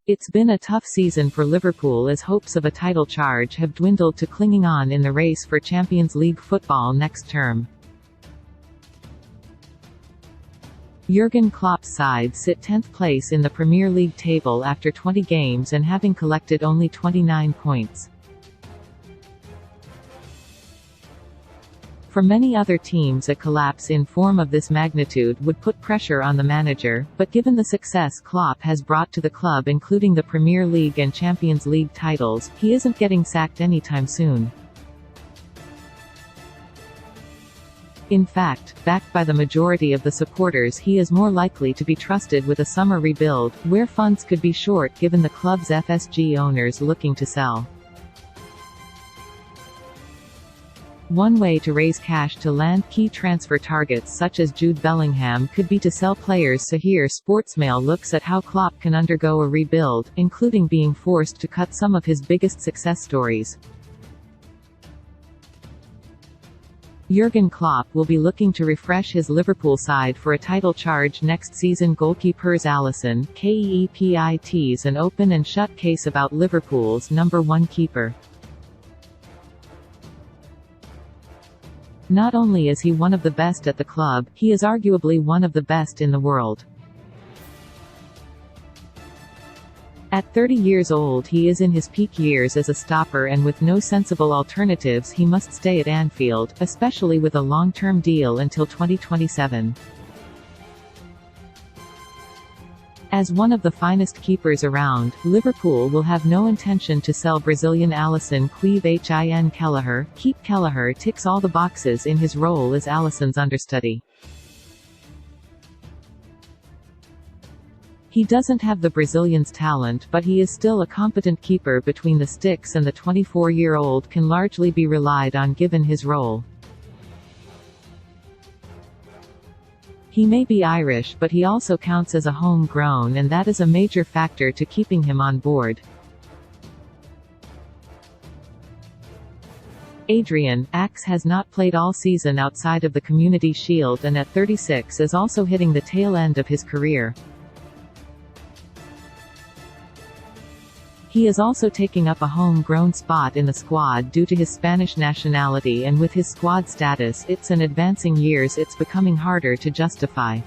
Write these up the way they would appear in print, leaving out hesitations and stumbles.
It's been a tough season for Liverpool as hopes of a title charge have dwindled to clinging on in the race for Champions League football next term. Jurgen Klopp's side sit 10th place in the Premier League table after 20 games and having collected only 29 points. For many other teams, a collapse in form of this magnitude would put pressure on the manager, but given the success Klopp has brought to the club, including the Premier League and Champions League titles, he isn't getting sacked anytime soon. In fact, backed by the majority of the supporters, he is more likely to be trusted with a summer rebuild, where funds could be short given the club's FSG owners looking to sell. One way to raise cash to land key transfer targets such as Jude Bellingham could be to sell players. So here Sportsmail looks at how Klopp can undergo a rebuild, including being forced to cut some of his biggest success stories. Jurgen Klopp will be looking to refresh his Liverpool side for a title charge next season. Goalkeepers Alisson, Keep's an open and shut case about Liverpool's number one keeper. Not only is he one of the best at the club, he is arguably one of the best in the world. At 30 years old, he is in his peak years as a stopper, and with no sensible alternatives he must stay at Anfield, especially with a long-term deal until 2027. As one of the finest keepers around, Liverpool will have no intention to sell Brazilian Alisson. Hin Kelleher. Keep Kelleher ticks all the boxes in his role as Alisson's understudy. He doesn't have the Brazilian's talent, but he is still a competent keeper between the sticks, and the 24-year-old can largely be relied on given his role. He may be Irish, but he also counts as a home-grown, and that is a major factor to keeping him on board. Adrian Axe has not played all season outside of the Community Shield, and at 36 is also hitting the tail end of his career. He is also taking up a home-grown spot in the squad due to his Spanish nationality, and with his squad status in advancing years it's becoming harder to justify.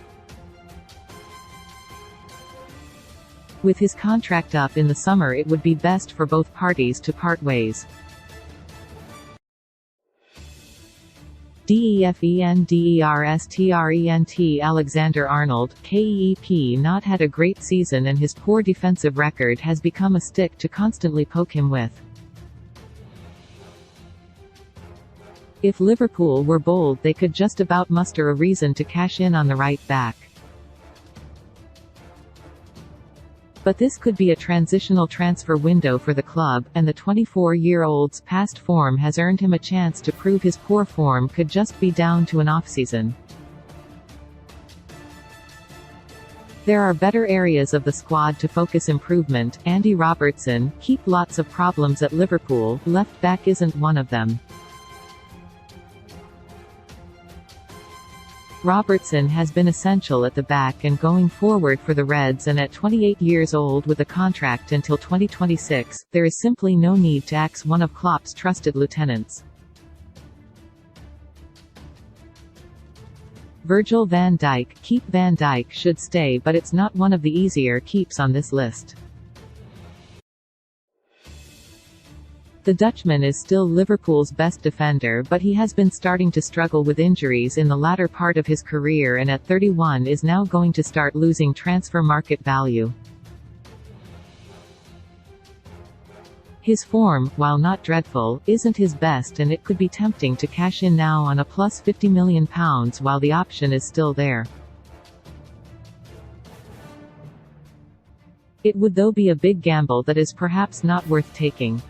With his contract up in the summer, it would be best for both parties to part ways. Defenderstrent Alexander-Arnold, Kep not had a great season, and his poor defensive record has become a stick to constantly poke him with. If Liverpool were bold, they could just about muster a reason to cash in on the right back. But this could be a transitional transfer window for the club, and the 24-year-old's past form has earned him a chance to prove his poor form could just be down to an off-season. There are better areas of the squad to focus improvement. Andy Robertson, keep lots of problems at Liverpool, left back isn't one of them. Robertson has been essential at the back and going forward for the Reds, and at 28 years old with a contract until 2026, there is simply no need to axe one of Klopp's trusted lieutenants. Virgil van Dijk, keep Van Dijk should stay, but it's not one of the easier keeps on this list. The Dutchman is still Liverpool's best defender, but he has been starting to struggle with injuries in the latter part of his career, and at 31 is now going to start losing transfer market value. His form, while not dreadful, isn't his best, and it could be tempting to cash in now on a plus £50 million while the option is still there. It would though be a big gamble that is perhaps not worth taking.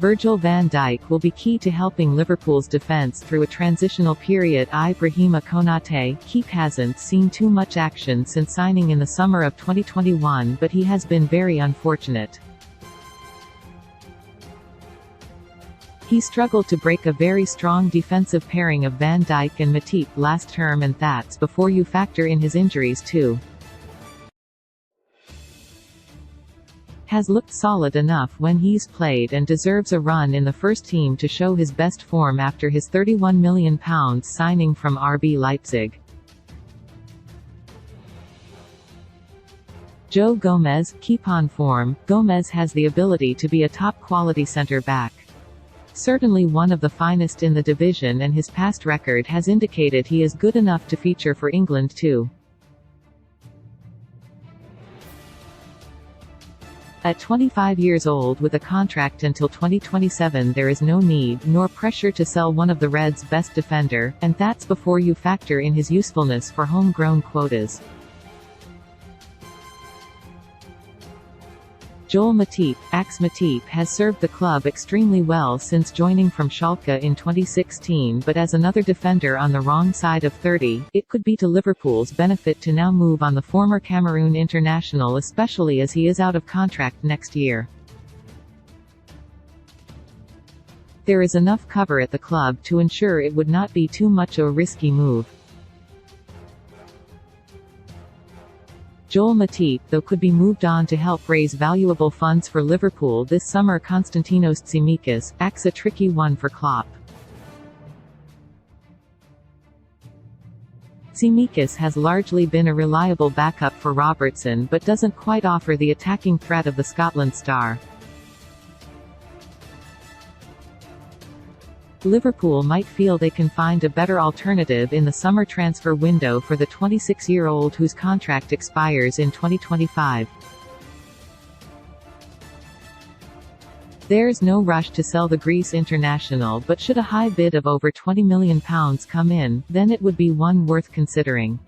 Virgil van Dijk will be key to helping Liverpool's defence through a transitional period. Ibrahima Konate, keep hasn't seen too much action since signing in the summer of 2021, but he has been very unfortunate. He struggled to break a very strong defensive pairing of Van Dijk and Matip last term, and that's before you factor in his injuries too. has looked solid enough when he's played and deserves a run in the first team to show his best form after his £31 million signing from RB Leipzig. Joe Gomez, keep on form. Gomez has the ability to be a top-quality centre-back. Certainly one of the finest in the division, and his past record has indicated he is good enough to feature for England too. At 25 years old with a contract until 2027, there is no need nor pressure to sell one of the Reds' best defender, and that's before you factor in his usefulness for homegrown quotas. Joel Matip, Matip has served the club extremely well since joining from Schalke in 2016, but as another defender on the wrong side of 30, it could be to Liverpool's benefit to now move on the former Cameroon international, especially as he is out of contract next year. There is enough cover at the club to ensure it would not be too much a risky move. Joel Matip, though, could be moved on to help raise valuable funds for Liverpool this summer. Konstantinos Tsimikas, a tricky one for Klopp. Tsimikas has largely been a reliable backup for Robertson but doesn't quite offer the attacking threat of the Scotland star. Liverpool might feel they can find a better alternative in the summer transfer window for the 26-year-old whose contract expires in 2025. There's no rush to sell the Greece international, but should a high bid of over £20 million come in, then it would be one worth considering.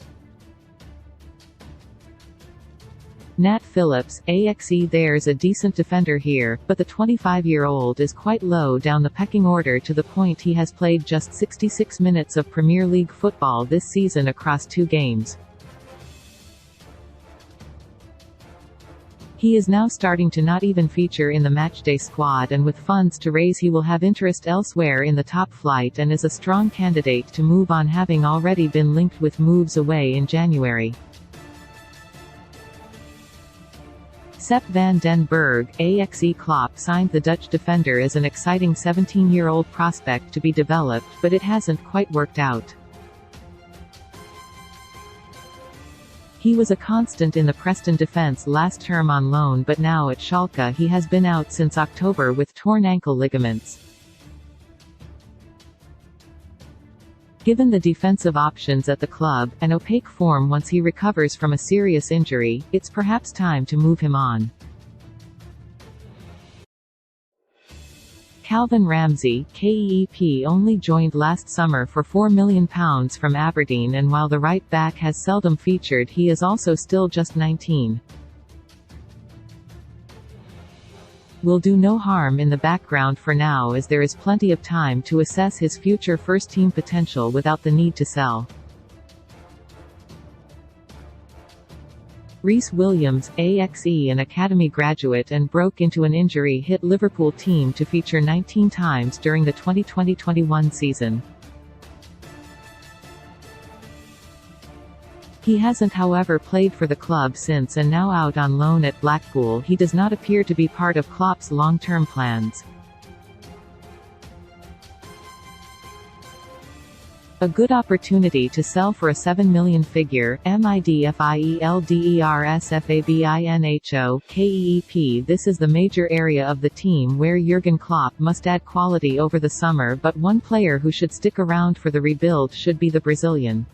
Nat Phillips, there's a decent defender here, but the 25-year-old is quite low down the pecking order to the point he has played just 66 minutes of Premier League football this season across 2 games. He is now starting to not even feature in the matchday squad, and with funds to raise he will have interest elsewhere in the top flight and is a strong candidate to move on, having already been linked with moves away in January. Sepp van den Berg, Klopp signed the Dutch defender as an exciting 17-year-old prospect to be developed, but it hasn't quite worked out. He was a constant in the Preston defence last term on loan, but now at Schalke he has been out since October with torn ankle ligaments. Given the defensive options at the club, and opaque form once he recovers from a serious injury, it's perhaps time to move him on. Calvin Ramsey, only joined last summer for £4 million from Aberdeen, and while the right back has seldom featured, he is also still just 19. Will do no harm in the background for now, as there is plenty of time to assess his future first-team potential without the need to sell. Reece Williams, an academy graduate and broke into an injury-hit Liverpool team to feature 19 times during the 2020-21 season. He hasn't, however, played for the club since, and now out on loan at Blackpool, he does not appear to be part of Klopp's long-term plans. A good opportunity to sell for a £7 million figure, midfieldersfabinho, This is the major area of the team where Jurgen Klopp must add quality over the summer, but one player who should stick around for the rebuild should be the Brazilian.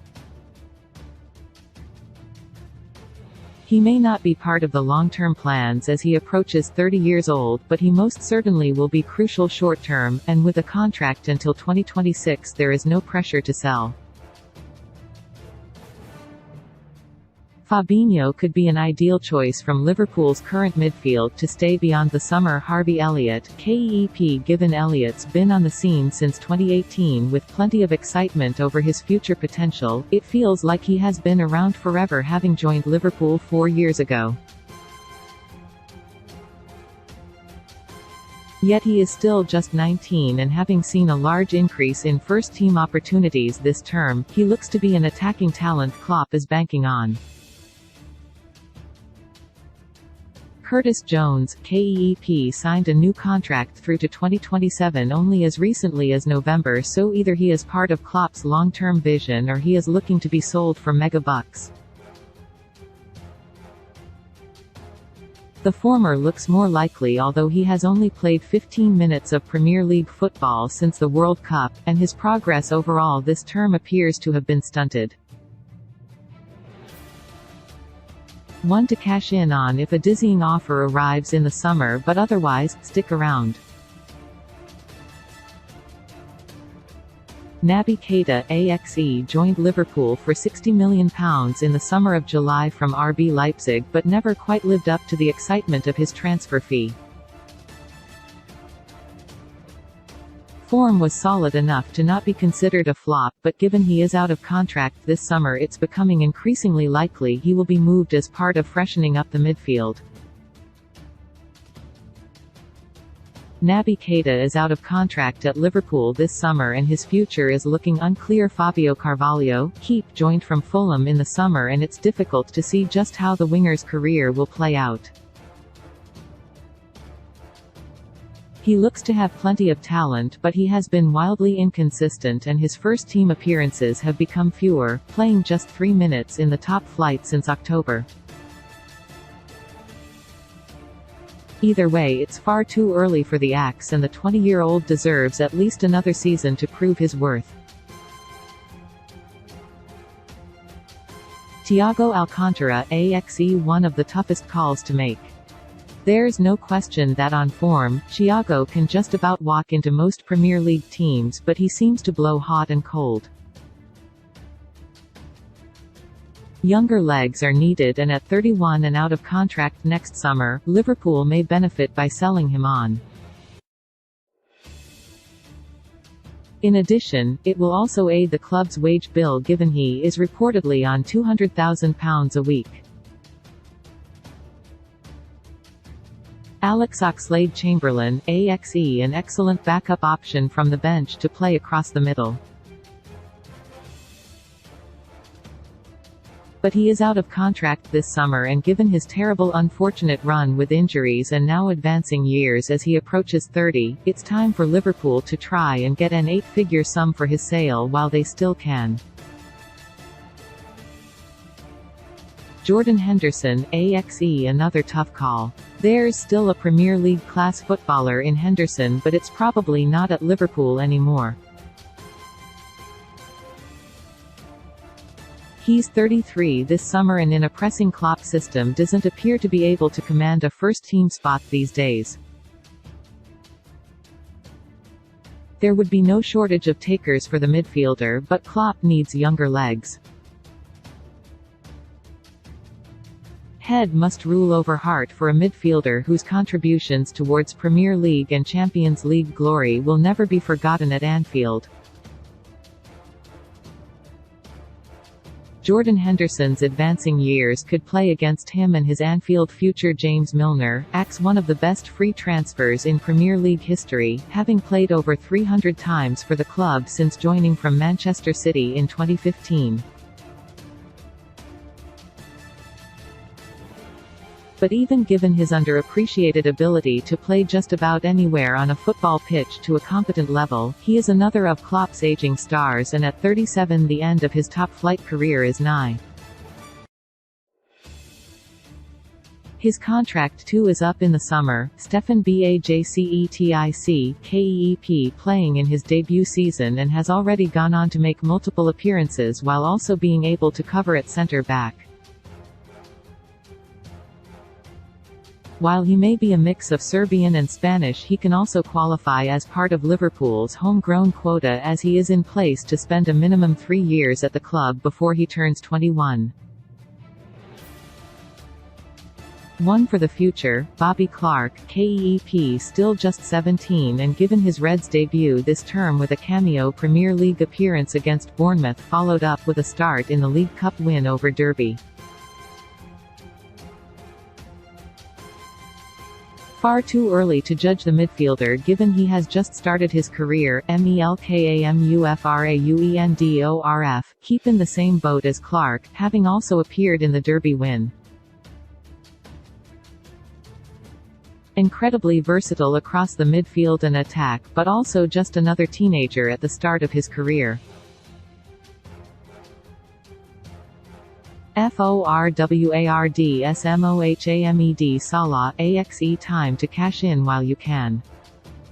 He may not be part of the long-term plans as he approaches 30 years old, but he most certainly will be crucial short-term, and with a contract until 2026 there is no pressure to sell. Fabinho could be an ideal choice from Liverpool's current midfield to stay beyond the summer. Harvey Elliott, given Elliott's been on the scene since 2018 with plenty of excitement over his future potential, it feels like he has been around forever, having joined Liverpool 4 years ago. Yet he is still just 19, and having seen a large increase in first-team opportunities this term, he looks to be an attacking talent Klopp is banking on. Curtis Jones, KEEP signed a new contract through to 2027 only as recently as November, so either he is part of Klopp's long-term vision or he is looking to be sold for mega bucks. The former looks more likely, although he has only played 15 minutes of Premier League football since the World Cup, and his progress overall this term appears to have been stunted. One to cash in on if a dizzying offer arrives in the summer, but otherwise, stick around. Naby Keita, AXE joined Liverpool for £60 million in the summer of July from RB Leipzig but never quite lived up to the excitement of his transfer fee. Form was solid enough to not be considered a flop, but given he is out of contract this summer, it's becoming increasingly likely he will be moved as part of freshening up the midfield. Naby Keita is out of contract at Liverpool this summer and his future is looking unclear. Fabio Carvalho, KEEP joined from Fulham in the summer and it's difficult to see just how the winger's career will play out. He looks to have plenty of talent, but he has been wildly inconsistent and his first team appearances have become fewer, playing just 3 minutes in the top flight since October. Either way, it's far too early for the Axe and the 20-year-old deserves at least another season to prove his worth. Thiago Alcantara, AXE one of the toughest calls to make. There's no question that on form, Thiago can just about walk into most Premier League teams, but he seems to blow hot and cold. Younger legs are needed and at 31 and out of contract next summer, Liverpool may benefit by selling him on. In addition, it will also aid the club's wage bill given he is reportedly on £200,000 a week. Alex Oxlade-Chamberlain, AXE an excellent backup option from the bench to play across the middle. But he is out of contract this summer and given his terrible unfortunate run with injuries and now advancing years as he approaches 30, it's time for Liverpool to try and get an 8-figure sum for his sale while they still can. Jordan Henderson, AXE another tough call. There's still a Premier League class footballer in Henderson, but it's probably not at Liverpool anymore. He's 33 this summer and in a pressing Klopp system doesn't appear to be able to command a first-team spot these days. There would be no shortage of takers for the midfielder, but Klopp needs younger legs. Head must rule over heart for a midfielder whose contributions towards Premier League and Champions League glory will never be forgotten at Anfield. Jordan Henderson's advancing years could play against him and his Anfield future. James Milner, AXE one of the best free transfers in Premier League history, having played over 300 times for the club since joining from Manchester City in 2015. But even given his underappreciated ability to play just about anywhere on a football pitch to a competent level, he is another of Klopp's aging stars and at 37 the end of his top-flight career is nigh. His contract too is up in the summer. Stefan Bajcetic, KEEP playing in his debut season and has already gone on to make multiple appearances while also being able to cover at centre-back. While he may be a mix of Serbian and Spanish, he can also qualify as part of Liverpool's homegrown quota as he is in place to spend a minimum 3 years at the club before he turns 21. One for the future, Bobby Clark, KEEP still just 17 and given his Reds debut this term with a cameo Premier League appearance against Bournemouth followed up with a start in the League Cup win over Derby. Far too early to judge the midfielder given he has just started his career. Melkamufrauendorf, keep in the same boat as Clark, having also appeared in the Derby win. Incredibly versatile across the midfield and attack, but also just another teenager at the start of his career. FORWARDSMOHAMED Salah, AXE time to cash in while you can.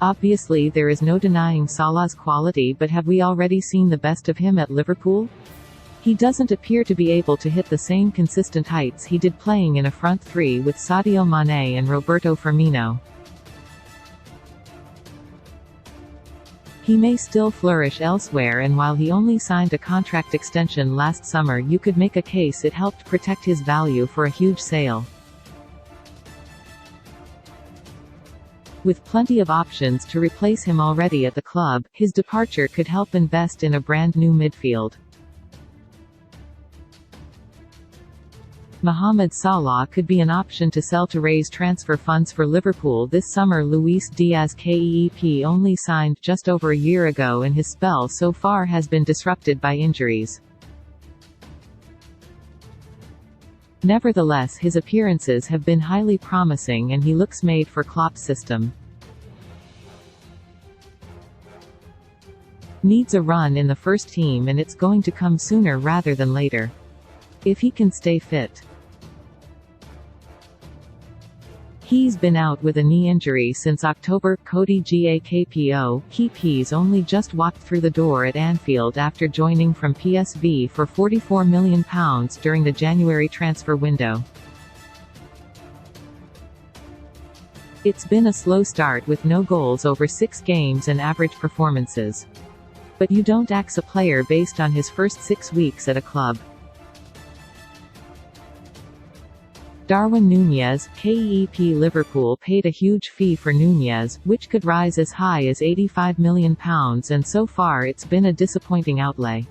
Obviously there is no denying Salah's quality, but have we already seen the best of him at Liverpool? He doesn't appear to be able to hit the same consistent heights he did playing in a front three with Sadio Mane and Roberto Firmino. He may still flourish elsewhere, and while he only signed a contract extension last summer, you could make a case it helped protect his value for a huge sale. With plenty of options to replace him already at the club, his departure could help invest in a brand new midfield. Mohamed Salah could be an option to sell to raise transfer funds for Liverpool this summer. Luis Diaz KEP only signed just over a year ago, and his spell so far has been disrupted by injuries. Nevertheless, his appearances have been highly promising and he looks made for Klopp's system. Needs a run in the first team, and it's going to come sooner rather than later. If he can stay fit. He's been out with a knee injury since October. Cody Gakpo, he's only just walked through the door at Anfield after joining from PSV for £44 million during the January transfer window. It's been a slow start with no goals over 6 games and average performances. But you don't axe a player based on his first 6 weeks at a club. Darwin Núñez, KEP Liverpool paid a huge fee for Núñez, which could rise as high as £85 million, and so far it's been a disappointing outlay.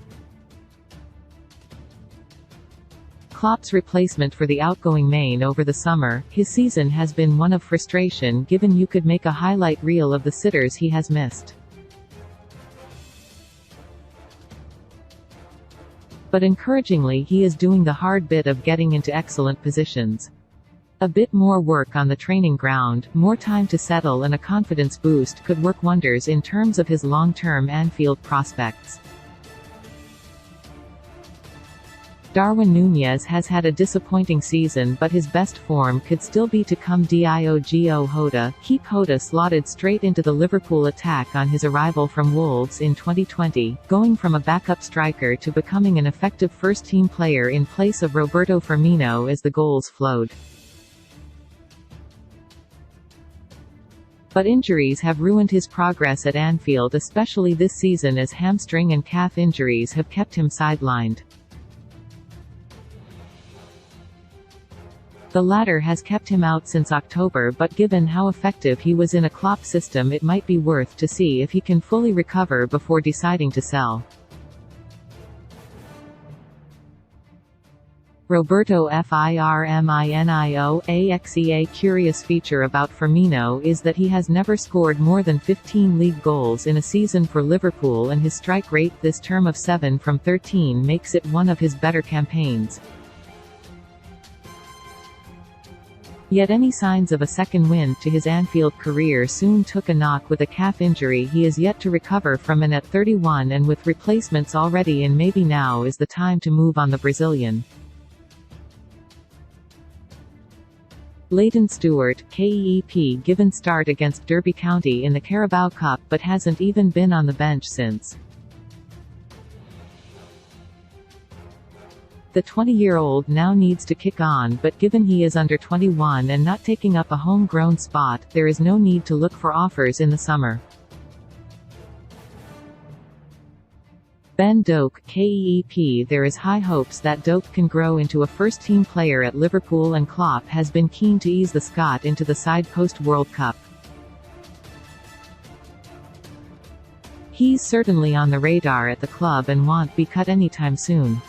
Klopp's replacement for the outgoing main over the summer, his season has been one of frustration given you could make a highlight reel of the sitters he has missed. But encouragingly he is doing the hard bit of getting into excellent positions. A bit more work on the training ground, more time to settle, and a confidence boost could work wonders in terms of his long-term Anfield prospects. Darwin Núñez has had a disappointing season, but his best form could still be to come. Diogo Jota, Jota slotted straight into the Liverpool attack on his arrival from Wolves in 2020, going from a backup striker to becoming an effective first-team player in place of Roberto Firmino as the goals flowed. But injuries have ruined his progress at Anfield, especially this season, as hamstring and calf injuries have kept him sidelined. The latter has kept him out since October, but given how effective he was in a Klopp system, it might be worth to see if he can fully recover before deciding to sell. Roberto Firmino, AXE. Curious feature about Firmino is that he has never scored more than 15 league goals in a season for Liverpool, and his strike rate this term of 7 from 13 makes it one of his better campaigns. Yet any signs of a second wind to his Anfield career soon took a knock with a calf injury he is yet to recover from, and at 31 and with replacements already in, maybe now is the time to move on the Brazilian. Leighton Stewart, KEP, given start against Derby County in the Carabao Cup, but hasn't even been on the bench since. The 20-year-old now needs to kick on, but given he is under 21 and not taking up a homegrown spot, there is no need to look for offers in the summer. Ben Doak, KEP. There is high hopes that Doak can grow into a first-team player at Liverpool, and Klopp has been keen to ease the Scot into the side post-World Cup. He's certainly on the radar at the club and won't be cut anytime soon.